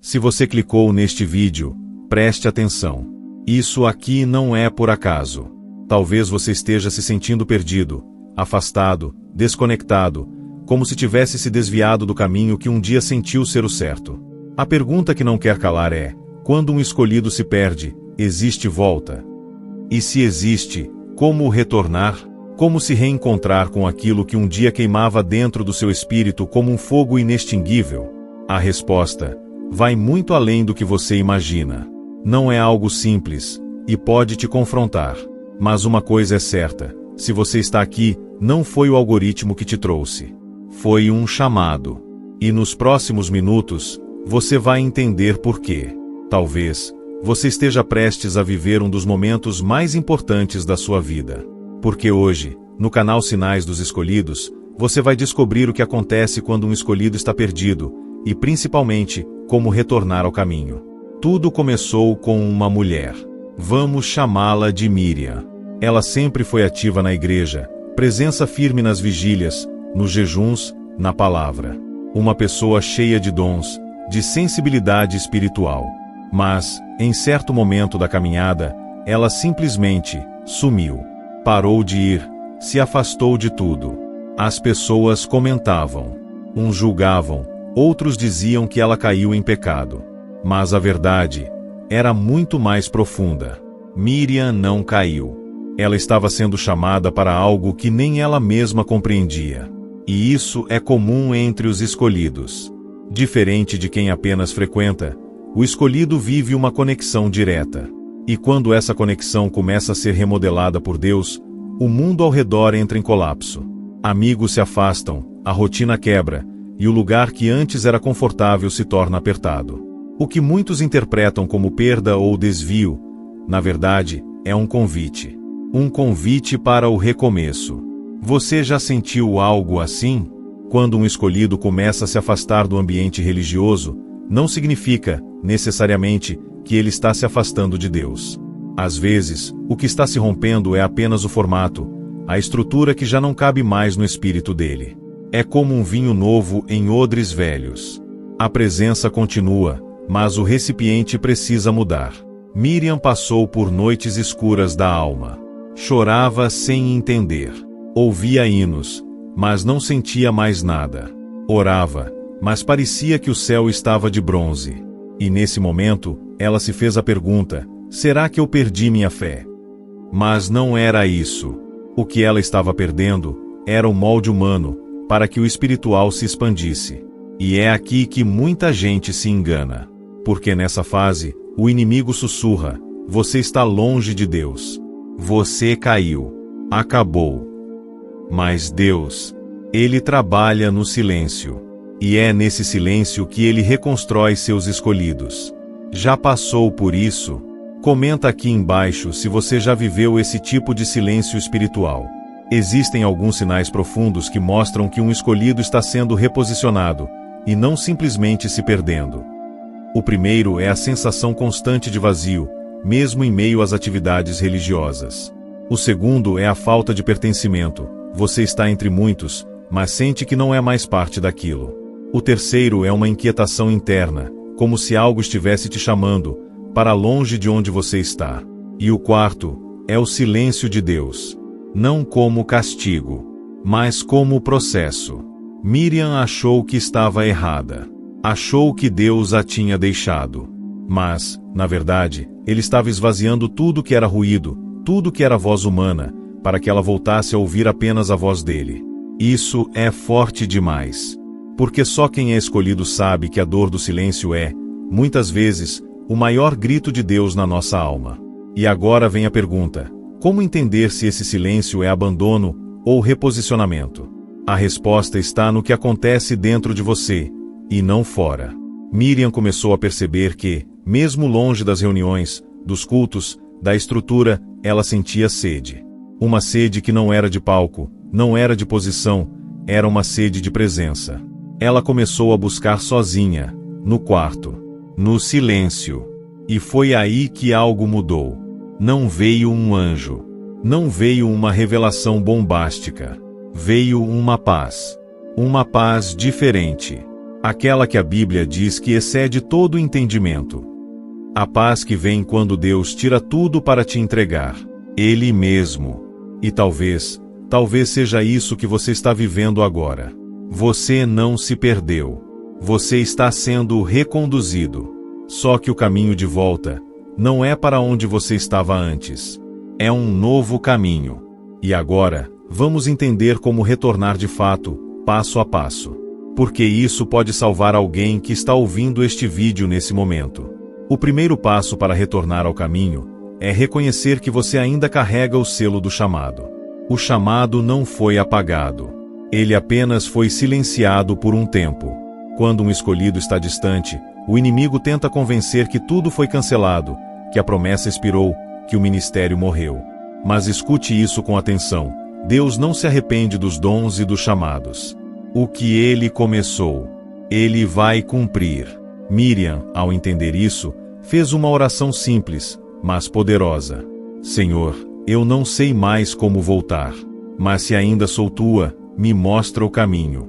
Se você clicou neste vídeo, preste atenção. Isso aqui não é por acaso. Talvez você esteja se sentindo perdido, afastado, desconectado, como se tivesse se desviado do caminho que um dia sentiu ser o certo. A pergunta que não quer calar é: quando um escolhido se perde, existe volta? E se existe, como retornar? Como se reencontrar com aquilo que um dia queimava dentro do seu espírito como um fogo inextinguível? A resposta vai muito além do que você imagina. Não é algo simples, e pode te confrontar. Mas uma coisa é certa: se você está aqui, não foi o algoritmo que te trouxe. Foi um chamado. E nos próximos minutos, você vai entender por quê. Talvez você esteja prestes a viver um dos momentos mais importantes da sua vida. Porque hoje, no canal Sinais dos Escolhidos, você vai descobrir o que acontece quando um escolhido está perdido, e principalmente, como retornar ao caminho. Tudo começou com uma mulher. Vamos chamá-la de Miriam. Ela sempre foi ativa na igreja, presença firme nas vigílias, nos jejuns, na palavra. Uma pessoa cheia de dons, de sensibilidade espiritual. Mas, em certo momento da caminhada, ela simplesmente sumiu. Parou de ir, se afastou de tudo. As pessoas comentavam. Uns julgavam, outros diziam que ela caiu em pecado. Mas a verdade era muito mais profunda. Miriam não caiu. Ela estava sendo chamada para algo que nem ela mesma compreendia. E isso é comum entre os escolhidos. Diferente de quem apenas frequenta, o escolhido vive uma conexão direta. E quando essa conexão começa a ser remodelada por Deus, o mundo ao redor entra em colapso. Amigos se afastam, a rotina quebra, e o lugar que antes era confortável se torna apertado. O que muitos interpretam como perda ou desvio, na verdade, é um convite. Um convite para o recomeço. Você já sentiu algo assim? Quando um escolhido começa a se afastar do ambiente religioso, não significa, necessariamente, que ele está se afastando de Deus. Às vezes, o que está se rompendo é apenas o formato, a estrutura que já não cabe mais no espírito dele. É como um vinho novo em odres velhos. A presença continua, mas o recipiente precisa mudar. Miriam passou por noites escuras da alma. Chorava sem entender. Ouvia hinos, mas não sentia mais nada. Orava, mas parecia que o céu estava de bronze. E nesse momento, ela se fez a pergunta: será que eu perdi minha fé? Mas não era isso. O que ela estava perdendo era o molde humano, para que o espiritual se expandisse. E é aqui que muita gente se engana. Porque nessa fase, o inimigo sussurra: você está longe de Deus. Você caiu. Acabou. Mas Deus, Ele trabalha no silêncio. E é nesse silêncio que Ele reconstrói seus escolhidos. Já passou por isso? Comenta aqui embaixo se você já viveu esse tipo de silêncio espiritual. Existem alguns sinais profundos que mostram que um escolhido está sendo reposicionado, e não simplesmente se perdendo. O primeiro é a sensação constante de vazio, mesmo em meio às atividades religiosas. O segundo é a falta de pertencimento. Você está entre muitos, mas sente que não é mais parte daquilo. O terceiro é uma inquietação interna, como se algo estivesse te chamando, para longe de onde você está. E o quarto é o silêncio de Deus. Não como castigo, mas como processo. Miriam achou que estava errada. Achou que Deus a tinha deixado. Mas, na verdade, Ele estava esvaziando tudo que era ruído, tudo que era voz humana, para que ela voltasse a ouvir apenas a voz dele. Isso é forte demais. Porque só quem é escolhido sabe que a dor do silêncio é, muitas vezes, o maior grito de Deus na nossa alma. E agora vem a pergunta: como entender se esse silêncio é abandono ou reposicionamento? A resposta está no que acontece dentro de você, e não fora. Miriam começou a perceber que, mesmo longe das reuniões, dos cultos, da estrutura, ela sentia sede. Uma sede que não era de palco, não era de posição, era uma sede de presença. Ela começou a buscar sozinha, no quarto, no silêncio. E foi aí que algo mudou. Não veio um anjo. Não veio uma revelação bombástica. Veio uma paz. Uma paz diferente. Aquela que a Bíblia diz que excede todo o entendimento. A paz que vem quando Deus tira tudo para te entregar, Ele mesmo. E talvez seja isso que você está vivendo agora. Você não se perdeu. Você está sendo reconduzido. Só que o caminho de volta não é para onde você estava antes. É um novo caminho. E agora, vamos entender como retornar de fato, passo a passo. Porque isso pode salvar alguém que está ouvindo este vídeo nesse momento. O primeiro passo para retornar ao caminho é reconhecer que você ainda carrega o selo do chamado. O chamado não foi apagado. Ele apenas foi silenciado por um tempo. Quando um escolhido está distante, o inimigo tenta convencer que tudo foi cancelado, que a promessa expirou, que o ministério morreu. Mas escute isso com atenção. Deus não se arrepende dos dons e dos chamados. O que Ele começou, Ele vai cumprir. Miriam, ao entender isso, fez uma oração simples, mas poderosa. Senhor, eu não sei mais como voltar, mas se ainda sou tua, me mostra o caminho.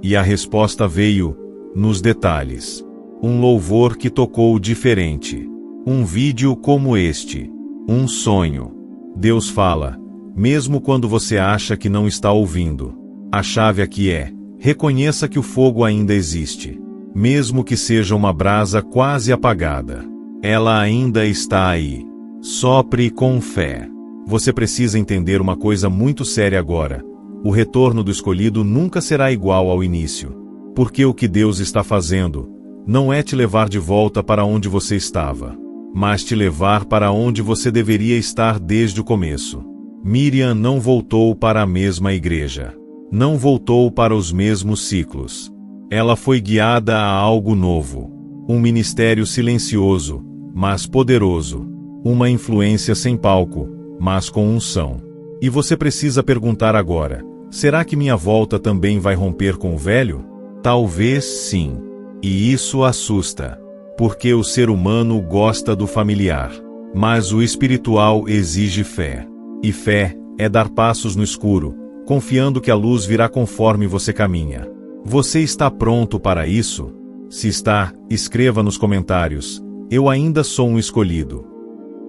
E a resposta veio nos detalhes. Um louvor que tocou diferente. Um vídeo como este. Um sonho. Deus fala, mesmo quando você acha que não está ouvindo. A chave aqui é: reconheça que o fogo ainda existe. Mesmo que seja uma brasa quase apagada, ela ainda está aí. Sopre com fé. Você precisa entender uma coisa muito séria agora. O retorno do escolhido nunca será igual ao início. Porque o que Deus está fazendo não é te levar de volta para onde você estava, mas te levar para onde você deveria estar desde o começo. Miriam não voltou para a mesma igreja. Não voltou para os mesmos ciclos. Ela foi guiada a algo novo. Um ministério silencioso, mas poderoso. Uma influência sem palco, mas com unção. E você precisa perguntar agora: será que minha volta também vai romper com o velho? Talvez sim. E isso assusta. Porque o ser humano gosta do familiar. Mas o espiritual exige fé. E fé é dar passos no escuro, confiando que a luz virá conforme você caminha. Você está pronto para isso? Se está, escreva nos comentários: eu ainda sou um escolhido.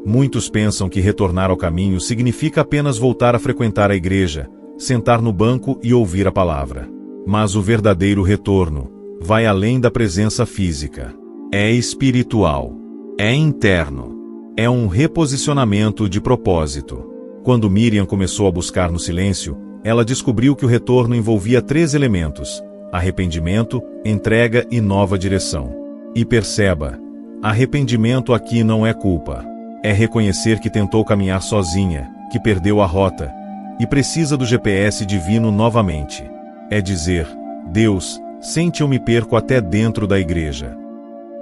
Muitos pensam que retornar ao caminho significa apenas voltar a frequentar a igreja, sentar no banco e ouvir a palavra. Mas o verdadeiro retorno vai além da presença física. É espiritual. É interno. É um reposicionamento de propósito. Quando Miriam começou a buscar no silêncio, ela descobriu que o retorno envolvia 3 elementos: arrependimento, entrega e nova direção. E perceba, arrependimento aqui não é culpa. É reconhecer que tentou caminhar sozinha, que perdeu a rota, e precisa do GPS divino novamente. É dizer: Deus, sente eu me perco até dentro da igreja.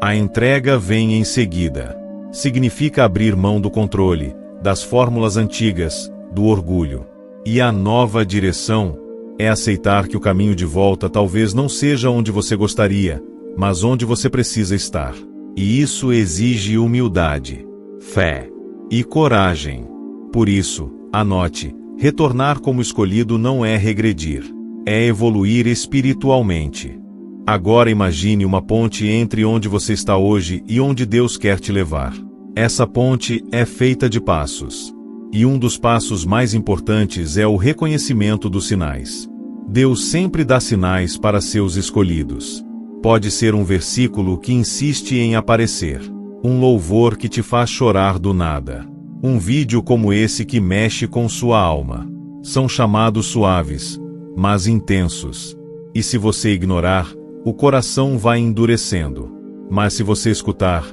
A entrega vem em seguida. Significa abrir mão do controle, das fórmulas antigas, do orgulho. E a nova direção é aceitar que o caminho de volta talvez não seja onde você gostaria, mas onde você precisa estar. E isso exige humildade, fé e coragem. Por isso, anote: retornar como escolhido não é regredir, é evoluir espiritualmente. Agora imagine uma ponte entre onde você está hoje e onde Deus quer te levar. Essa ponte é feita de passos. E um dos passos mais importantes é o reconhecimento dos sinais. Deus sempre dá sinais para seus escolhidos. Pode ser um versículo que insiste em aparecer, um louvor que te faz chorar do nada, um vídeo como esse que mexe com sua alma. São chamados suaves, mas intensos. E se você ignorar, o coração vai endurecendo. Mas se você escutar,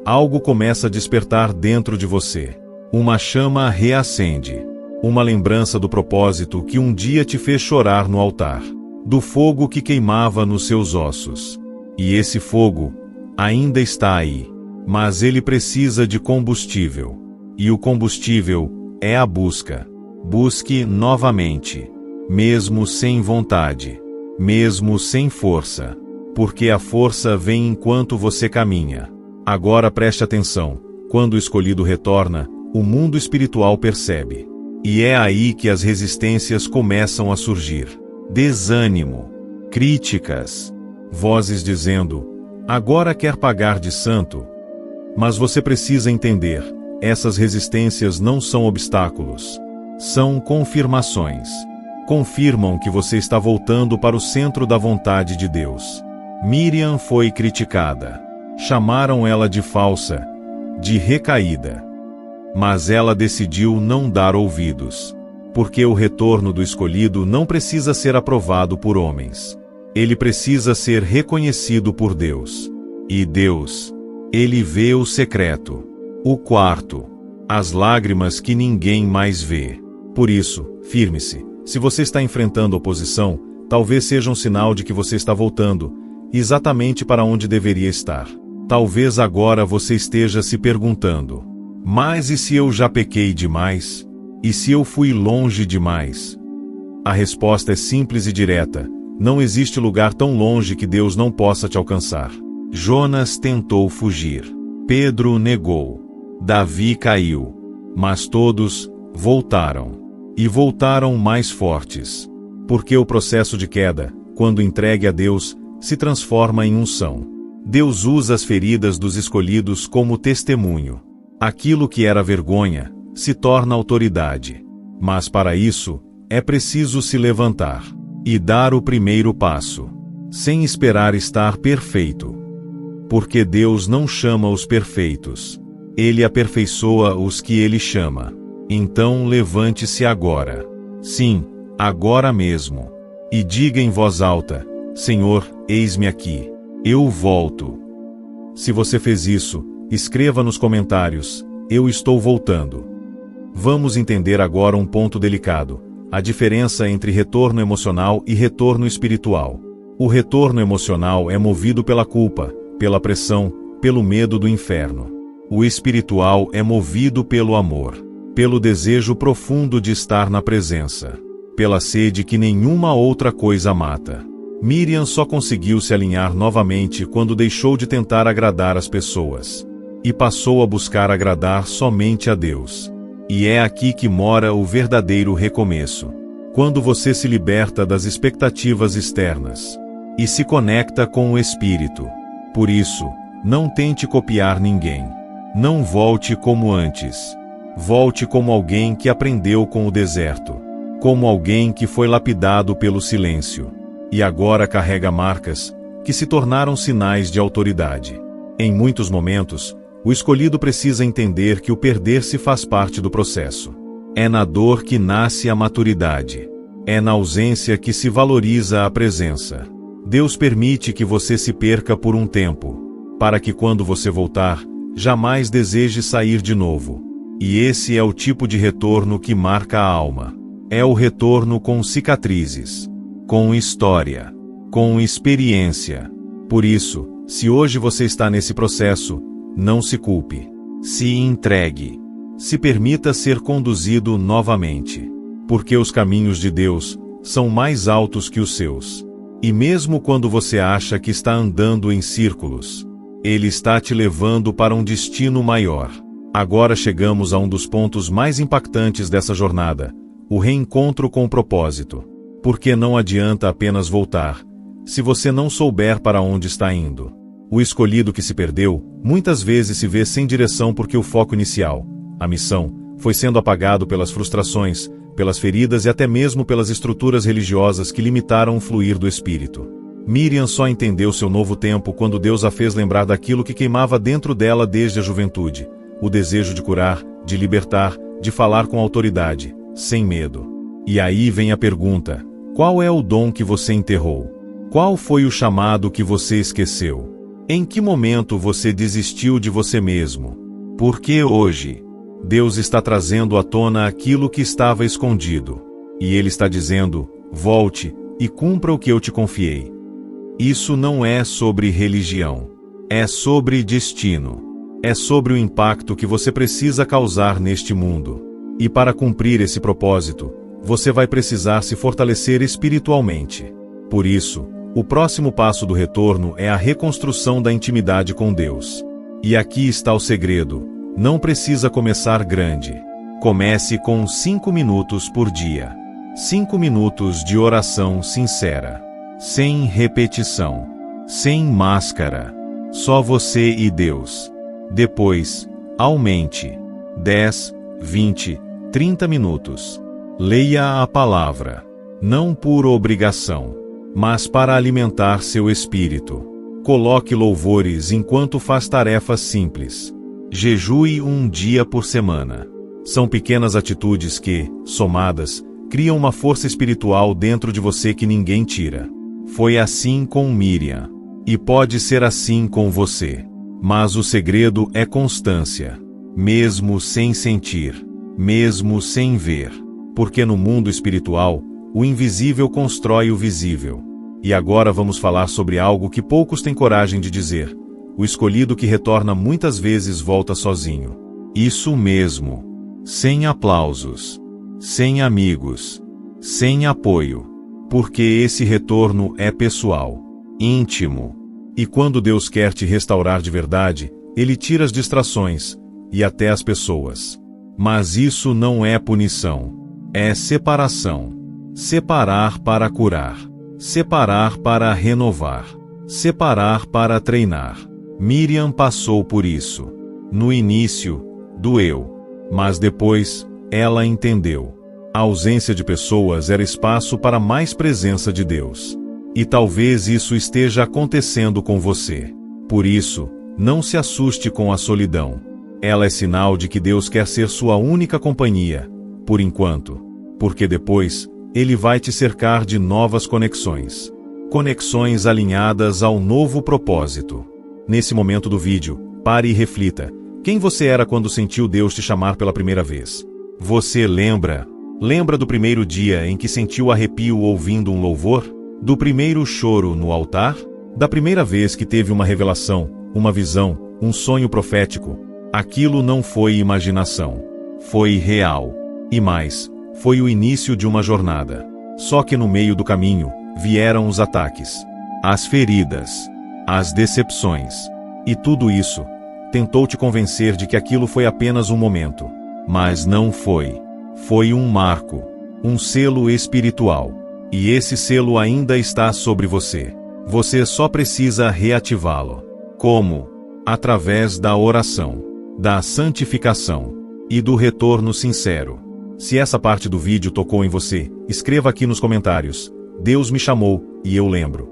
algo começa a despertar dentro de você. Uma chama reacende. Uma lembrança do propósito que um dia te fez chorar no altar. Do fogo que queimava nos seus ossos. E esse fogo ainda está aí. Mas ele precisa de combustível. E o combustível é a busca. Busque novamente. Mesmo sem vontade. Mesmo sem força. Porque a força vem enquanto você caminha. Agora preste atenção. Quando o escolhido retorna, o mundo espiritual percebe. E é aí que as resistências começam a surgir. Desânimo. Críticas. Vozes dizendo: agora quer pagar de santo. Mas você precisa entender, essas resistências não são obstáculos. São confirmações. Confirmam que você está voltando para o centro da vontade de Deus. Miriam foi criticada. Chamaram ela de falsa, de recaída. Mas ela decidiu não dar ouvidos. Porque o retorno do escolhido não precisa ser aprovado por homens. Ele precisa ser reconhecido por Deus. E Deus, Ele vê o secreto, o quarto, as lágrimas que ninguém mais vê. Por isso, firme-se. Se você está enfrentando oposição, talvez seja um sinal de que você está voltando, exatamente para onde deveria estar. Talvez agora você esteja se perguntando: mas e se eu já pequei demais? E se eu fui longe demais? A resposta é simples e direta: não existe lugar tão longe que Deus não possa te alcançar. Jonas tentou fugir. Pedro negou. Davi caiu. Mas todos voltaram. E voltaram mais fortes. Porque o processo de queda, quando entregue a Deus, se transforma em unção. Deus usa as feridas dos escolhidos como testemunho. Aquilo que era vergonha se torna autoridade. Mas para isso, é preciso se levantar e dar o primeiro passo, sem esperar estar perfeito. Porque Deus não chama os perfeitos. Ele aperfeiçoa os que Ele chama. Então levante-se agora. Sim, agora mesmo. E diga em voz alta: Senhor, eis-me aqui. Eu volto. Se você fez isso, escreva nos comentários: eu estou voltando. Vamos entender agora um ponto delicado: a diferença entre retorno emocional e retorno espiritual. O retorno emocional é movido pela culpa, pela pressão, pelo medo do inferno. O espiritual é movido pelo amor, pelo desejo profundo de estar na presença, pela sede que nenhuma outra coisa mata. Miriam só conseguiu se alinhar novamente quando deixou de tentar agradar as pessoas e passou a buscar agradar somente a Deus. E é aqui que mora o verdadeiro recomeço. Quando você se liberta das expectativas externas e se conecta com o Espírito. Por isso, não tente copiar ninguém. Não volte como antes. Volte como alguém que aprendeu com o deserto. Como alguém que foi lapidado pelo silêncio. E agora carrega marcas que se tornaram sinais de autoridade. Em muitos momentos, o escolhido precisa entender que o perder-se faz parte do processo. É na dor que nasce a maturidade. É na ausência que se valoriza a presença. Deus permite que você se perca por um tempo, para que quando você voltar, jamais deseje sair de novo. E esse é o tipo de retorno que marca a alma. É o retorno com cicatrizes, com história, com experiência. Por isso, se hoje você está nesse processo, não se culpe. Se entregue. Se permita ser conduzido novamente. Porque os caminhos de Deus são mais altos que os seus. E mesmo quando você acha que está andando em círculos, Ele está te levando para um destino maior. Agora chegamos a um dos pontos mais impactantes dessa jornada: o reencontro com o propósito. Porque não adianta apenas voltar, se você não souber para onde está indo. O escolhido que se perdeu, muitas vezes se vê sem direção porque o foco inicial, a missão, foi sendo apagado pelas frustrações, pelas feridas e até mesmo pelas estruturas religiosas que limitaram o fluir do Espírito. Miriam só entendeu seu novo tempo quando Deus a fez lembrar daquilo que queimava dentro dela desde a juventude: o desejo de curar, de libertar, de falar com autoridade, sem medo. E aí vem a pergunta: qual é o dom que você enterrou? Qual foi o chamado que você esqueceu? Em que momento você desistiu de você mesmo? Porque hoje, Deus está trazendo à tona aquilo que estava escondido. E Ele está dizendo: volte e cumpra o que eu te confiei. Isso não é sobre religião. É sobre destino. É sobre o impacto que você precisa causar neste mundo. E para cumprir esse propósito, você vai precisar se fortalecer espiritualmente. Por isso, o próximo passo do retorno é a reconstrução da intimidade com Deus. E aqui está o segredo: não precisa começar grande. Comece com 5 minutos por dia. 5 minutos de oração sincera, sem repetição. Sem máscara. Só você e Deus. Depois, aumente. 10, 20, 30 minutos. Leia a palavra. Não por obrigação, mas para alimentar seu espírito. Coloque louvores enquanto faz tarefas simples. Jejue um dia por semana. São pequenas atitudes que, somadas, criam uma força espiritual dentro de você que ninguém tira. Foi assim com Miriam. E pode ser assim com você. Mas o segredo é constância. Mesmo sem sentir. Mesmo sem ver. Porque no mundo espiritual, o invisível constrói o visível. E agora vamos falar sobre algo que poucos têm coragem de dizer. O escolhido que retorna muitas vezes volta sozinho. Isso mesmo. Sem aplausos. Sem amigos. Sem apoio. Porque esse retorno é pessoal. Íntimo. E quando Deus quer te restaurar de verdade, Ele tira as distrações, e até as pessoas. Mas isso não é punição. É separação. Separar para curar. Separar para renovar. Separar para treinar. Miriam passou por isso. No início, doeu. Mas depois, ela entendeu. A ausência de pessoas era espaço para mais presença de Deus. E talvez isso esteja acontecendo com você. Por isso, não se assuste com a solidão. Ela é sinal de que Deus quer ser sua única companhia, por enquanto. Porque depois, Ele vai te cercar de novas conexões. Conexões alinhadas ao novo propósito. Nesse momento do vídeo, pare e reflita. Quem você era quando sentiu Deus te chamar pela primeira vez? Você lembra? Lembra do primeiro dia em que sentiu arrepio ouvindo um louvor? Do primeiro choro no altar? Da primeira vez que teve uma revelação, uma visão, um sonho profético? Aquilo não foi imaginação. Foi real. E mais, foi o início de uma jornada. Só que no meio do caminho, vieram os ataques, as feridas, as decepções. E tudo isso tentou te convencer de que aquilo foi apenas um momento. Mas não foi. Foi um marco, um selo espiritual. E esse selo ainda está sobre você. Você só precisa reativá-lo. Como? Através da oração, da santificação e do retorno sincero. Se essa parte do vídeo tocou em você, escreva aqui nos comentários. Deus me chamou, e eu lembro.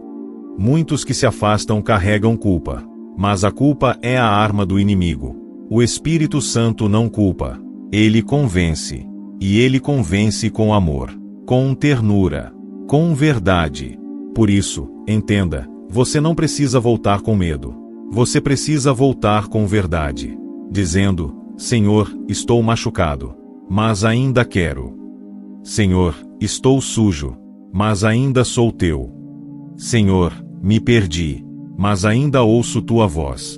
Muitos que se afastam carregam culpa. Mas a culpa é a arma do inimigo. O Espírito Santo não culpa. Ele convence. E ele convence com amor, com ternura, com verdade. Por isso, entenda, você não precisa voltar com medo. Você precisa voltar com verdade. Dizendo, Senhor, estou machucado, mas ainda quero. Senhor, estou sujo, mas ainda sou teu. Senhor, me perdi, mas ainda ouço tua voz.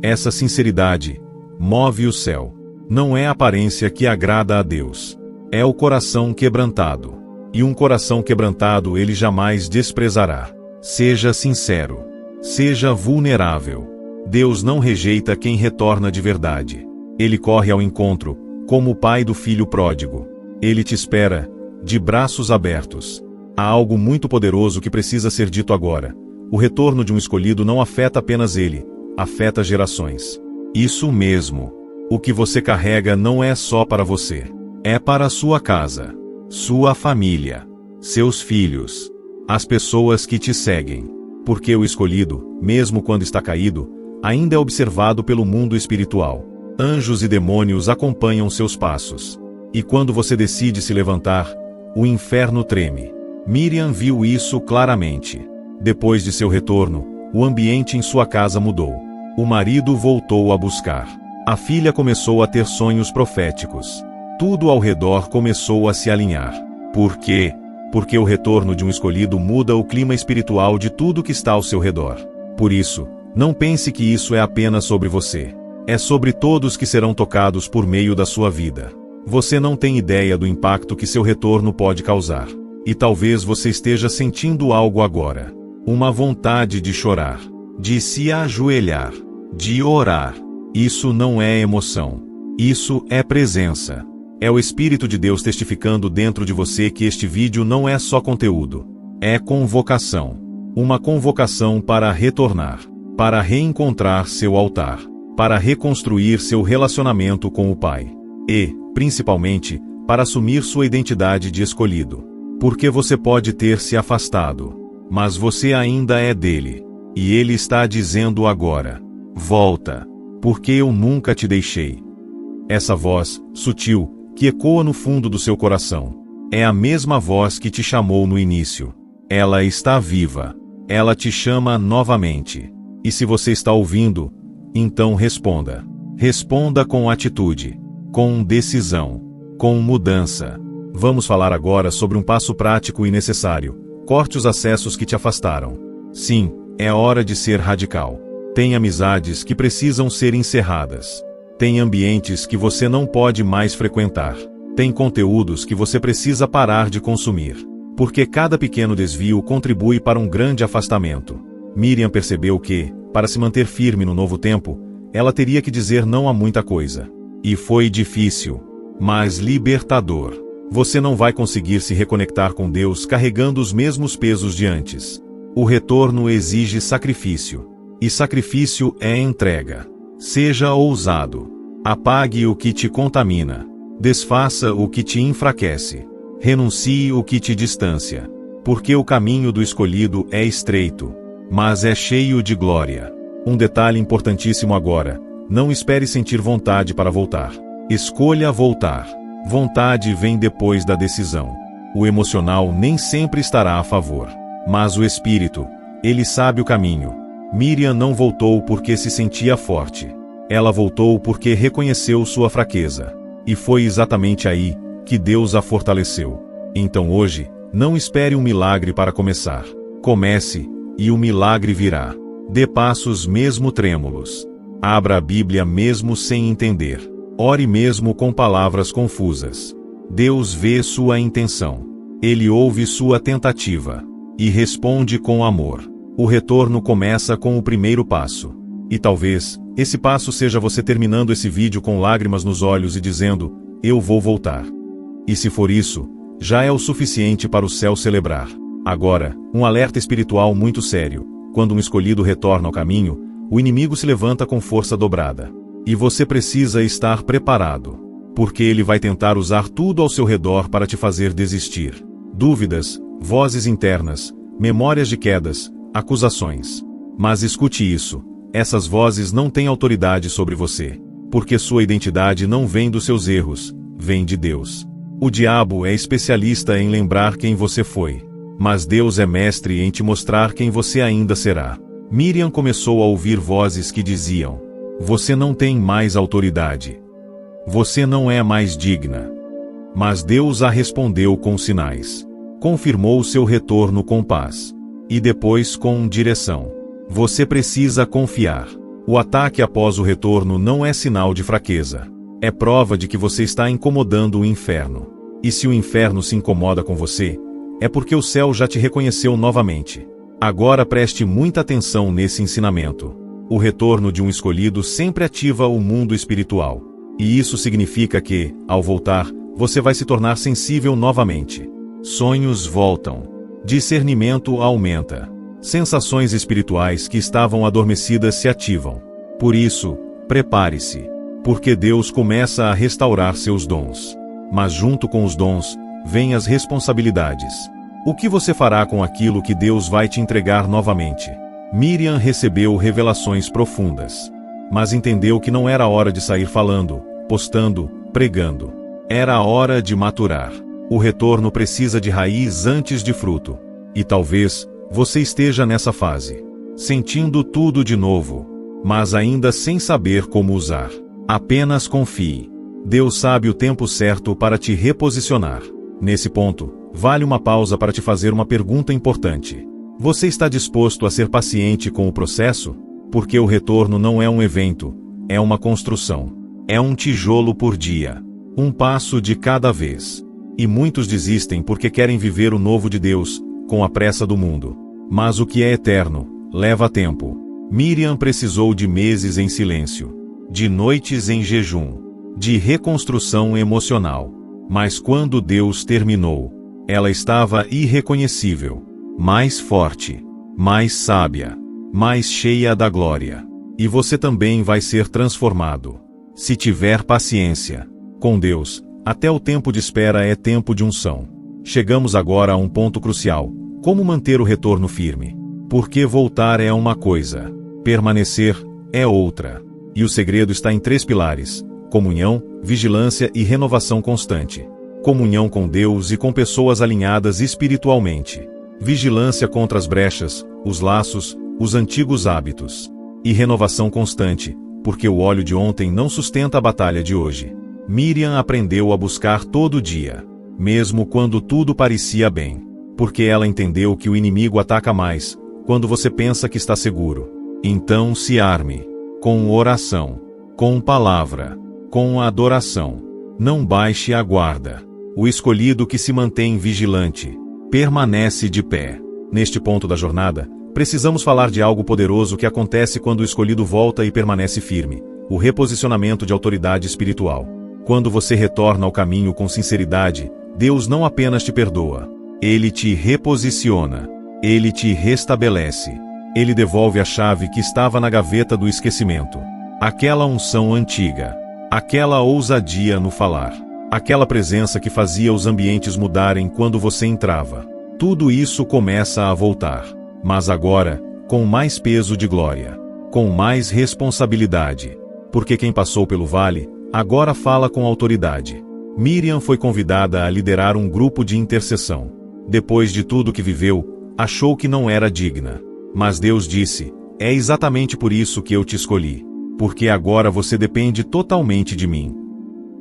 Essa sinceridade move o céu. Não é a aparência que agrada a Deus. É o coração quebrantado. E um coração quebrantado Ele jamais desprezará. Seja sincero. Seja vulnerável. Deus não rejeita quem retorna de verdade. Ele corre ao encontro, como o pai do filho pródigo. Ele te espera, de braços abertos. Há algo muito poderoso que precisa ser dito agora. O retorno de um escolhido não afeta apenas ele, afeta gerações. Isso mesmo. O que você carrega não é só para você. É para sua casa, sua família, seus filhos, as pessoas que te seguem. Porque o escolhido, mesmo quando está caído, ainda é observado pelo mundo espiritual. Anjos e demônios acompanham seus passos. E quando você decide se levantar, o inferno treme. Miriam viu isso claramente. Depois de seu retorno, o ambiente em sua casa mudou. O marido voltou a buscar. A filha começou a ter sonhos proféticos. Tudo ao redor começou a se alinhar. Por quê? Porque o retorno de um escolhido muda o clima espiritual de tudo que está ao seu redor. Por isso, não pense que isso é apenas sobre você. É sobre todos que serão tocados por meio da sua vida. Você não tem ideia do impacto que seu retorno pode causar. E talvez você esteja sentindo algo agora. Uma vontade de chorar, de se ajoelhar, de orar. Isso não é emoção. Isso é presença. É o Espírito de Deus testificando dentro de você que este vídeo não é só conteúdo. É convocação. Uma convocação para retornar, para reencontrar seu altar, para reconstruir seu relacionamento com o Pai. E, principalmente, para assumir sua identidade de escolhido. Porque você pode ter se afastado, mas você ainda é dele. E ele está dizendo agora: volta, porque eu nunca te deixei. Essa voz, sutil, que ecoa no fundo do seu coração, é a mesma voz que te chamou no início. Ela está viva. Ela te chama novamente. E se você está ouvindo, então responda. Responda com atitude, com decisão, com mudança. Vamos falar agora sobre um passo prático e necessário. Corte os acessos que te afastaram. Sim, é hora de ser radical. Tem amizades que precisam ser encerradas. Tem ambientes que você não pode mais frequentar. Tem conteúdos que você precisa parar de consumir. Porque cada pequeno desvio contribui para um grande afastamento. Miriam percebeu que, para se manter firme no novo tempo, ela teria que dizer não a muita coisa. E foi difícil, mas libertador. Você não vai conseguir se reconectar com Deus carregando os mesmos pesos de antes. O retorno exige sacrifício. E sacrifício é entrega. Seja ousado. Apague o que te contamina. Desfaça o que te enfraquece. Renuncie o que te distancia. Porque o caminho do escolhido é estreito, mas é cheio de glória. Um detalhe importantíssimo agora: não espere sentir vontade para voltar. Escolha voltar. Vontade vem depois da decisão. O emocional nem sempre estará a favor. Mas o espírito, ele sabe o caminho. Miriam não voltou porque se sentia forte. Ela voltou porque reconheceu sua fraqueza. E foi exatamente aí que Deus a fortaleceu. Então hoje, não espere um milagre para começar. Comece, e o milagre virá. Dê passos mesmo trêmulos. Abra a Bíblia mesmo sem entender. Ore mesmo com palavras confusas. Deus vê sua intenção. Ele ouve sua tentativa. E responde com amor. O retorno começa com o primeiro passo. E talvez, esse passo seja você terminando esse vídeo com lágrimas nos olhos e dizendo: eu vou voltar. E se for isso, já é o suficiente para o céu celebrar. Agora, um alerta espiritual muito sério. Quando um escolhido retorna ao caminho, o inimigo se levanta com força dobrada. E você precisa estar preparado. Porque ele vai tentar usar tudo ao seu redor para te fazer desistir. Dúvidas, vozes internas, memórias de quedas, acusações. Mas escute isso. Essas vozes não têm autoridade sobre você. Porque sua identidade não vem dos seus erros, vem de Deus. O diabo é especialista em lembrar quem você foi. Mas Deus é mestre em te mostrar quem você ainda será. Miriam começou a ouvir vozes que diziam: você não tem mais autoridade. Você não é mais digna. Mas Deus a respondeu com sinais. Confirmou seu retorno com paz. E depois com direção. Você precisa confiar. O ataque após o retorno não é sinal de fraqueza. É prova de que você está incomodando o inferno. E se o inferno se incomoda com você, é porque o céu já te reconheceu novamente. Agora preste muita atenção nesse ensinamento. O retorno de um escolhido sempre ativa o mundo espiritual. E isso significa que, ao voltar, você vai se tornar sensível novamente. Sonhos voltam. Discernimento aumenta. Sensações espirituais que estavam adormecidas se ativam. Por isso, prepare-se. Porque Deus começa a restaurar seus dons. Mas junto com os dons, vêm as responsabilidades. O que você fará com aquilo que Deus vai te entregar novamente? Miriam recebeu revelações profundas. Mas entendeu que não era hora de sair falando, postando, pregando. Era a hora de maturar. O retorno precisa de raiz antes de fruto. E talvez, você esteja nessa fase. Sentindo tudo de novo. Mas ainda sem saber como usar. Apenas confie. Deus sabe o tempo certo para te reposicionar. Nesse ponto, vale uma pausa para te fazer uma pergunta importante. Você está disposto a ser paciente com o processo? Porque o retorno não é um evento, é uma construção. É um tijolo por dia. Um passo de cada vez. E muitos desistem porque querem viver o novo de Deus, com a pressa do mundo. Mas o que é eterno, leva tempo. Miriam precisou de meses em silêncio. De noites em jejum. De reconstrução emocional. Mas quando Deus terminou, ela estava irreconhecível. Mais forte. mais sábia, mais cheia da glória. E você também vai ser transformado. Se tiver paciência. Com Deus, até o tempo de espera é tempo de unção. Chegamos agora a um ponto crucial. Como manter o retorno firme? Porque voltar é uma coisa, permanecer é outra. E o segredo está em 3 pilares: comunhão, vigilância e renovação constante. Comunhão com Deus e com pessoas alinhadas espiritualmente. Vigilância contra as brechas, os laços, os antigos hábitos. E renovação constante, porque o óleo de ontem não sustenta a batalha de hoje. Miriam aprendeu a buscar todo dia, mesmo quando tudo parecia bem. Porque ela entendeu que o inimigo ataca mais quando você pensa que está seguro. Então se arme, com oração, com palavra, com adoração. Não baixe a guarda. O escolhido que se mantém vigilante, permanece de pé. Neste ponto da jornada, precisamos falar de algo poderoso que acontece quando o escolhido volta e permanece firme: o reposicionamento de autoridade espiritual. Quando você retorna ao caminho com sinceridade, Deus não apenas te perdoa, Ele te reposiciona, Ele te restabelece. Ele devolve a chave que estava na gaveta do esquecimento. Aquela unção antiga, aquela ousadia no falar, aquela presença que fazia os ambientes mudarem quando você entrava. Tudo isso começa a voltar. Mas agora, com mais peso de glória, com mais responsabilidade. Porque quem passou pelo vale, agora fala com autoridade. Miriam foi convidada a liderar um grupo de intercessão. Depois de tudo que viveu, achou que não era digna. Mas Deus disse: é exatamente por isso que eu te escolhi. Porque agora você depende totalmente de mim.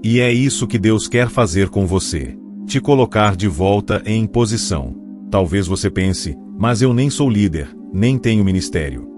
E é isso que Deus quer fazer com você: te colocar de volta em posição. Talvez você pense: mas eu nem sou líder, nem tenho ministério.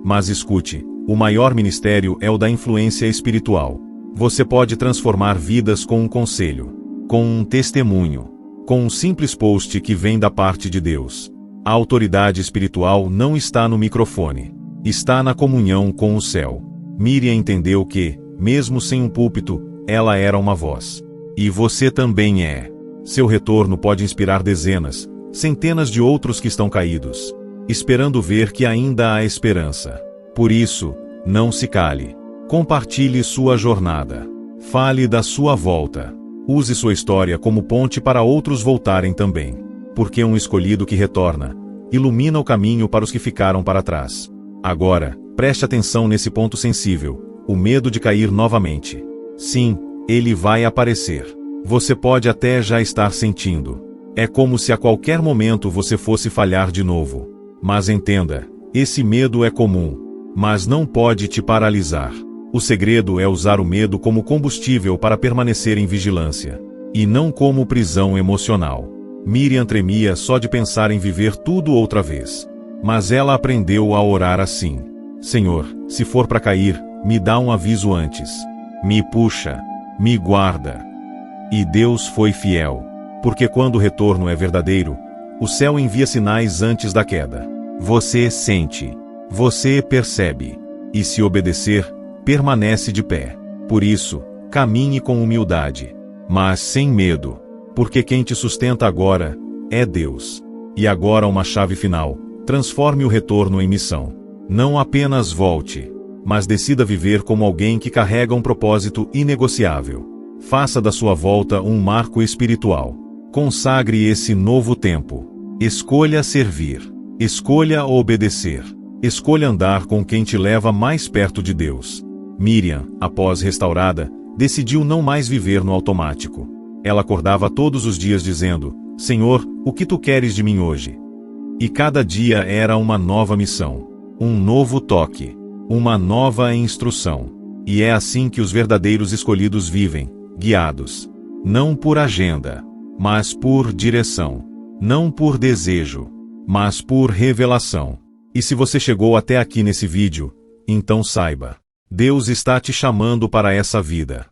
Mas escute, o maior ministério é o da influência espiritual. Você pode transformar vidas com um conselho, com um testemunho, com um simples post que vem da parte de Deus. A autoridade espiritual não está no microfone, está na comunhão com o céu. Miriam entendeu que, mesmo sem um púlpito, ela era uma voz. E você também é. Seu retorno pode inspirar dezenas, centenas de outros que estão caídos, esperando ver que ainda há esperança. Por isso, não se cale. Compartilhe sua jornada. Fale da sua volta. Use sua história como ponte para outros voltarem também. Porque um escolhido que retorna, ilumina o caminho para os que ficaram para trás. Agora, preste atenção nesse ponto sensível: o medo de cair novamente. Sim, ele vai aparecer. Você pode até já estar sentindo. É como se a qualquer momento você fosse falhar de novo. Mas entenda, esse medo é comum, mas não pode te paralisar. O segredo é usar o medo como combustível para permanecer em vigilância, e não como prisão emocional. Miriam tremia só de pensar em viver tudo outra vez. Mas ela aprendeu a orar assim: Senhor, se for para cair, me dá um aviso antes. Me puxa, me guarda. E Deus foi fiel. Porque quando o retorno é verdadeiro, o céu envia sinais antes da queda. Você sente, você percebe, e se obedecer, permanece de pé. Por isso, caminhe com humildade, mas sem medo, porque quem te sustenta agora é Deus. E agora uma chave final: transforme o retorno em missão. Não apenas volte, mas decida viver como alguém que carrega um propósito inegociável. Faça da sua volta um marco espiritual. Consagre esse novo tempo. Escolha servir. Escolha obedecer. Escolha andar com quem te leva mais perto de Deus. Miriam, após restaurada, decidiu não mais viver no automático. Ela acordava todos os dias dizendo: Senhor, o que tu queres de mim hoje? E cada dia era uma nova missão, um novo toque, uma nova instrução. E é assim que os verdadeiros escolhidos vivem, guiados. Não por agenda, mas por direção. Não por desejo, mas por revelação. E se você chegou até aqui nesse vídeo, então saiba: Deus está te chamando para essa vida.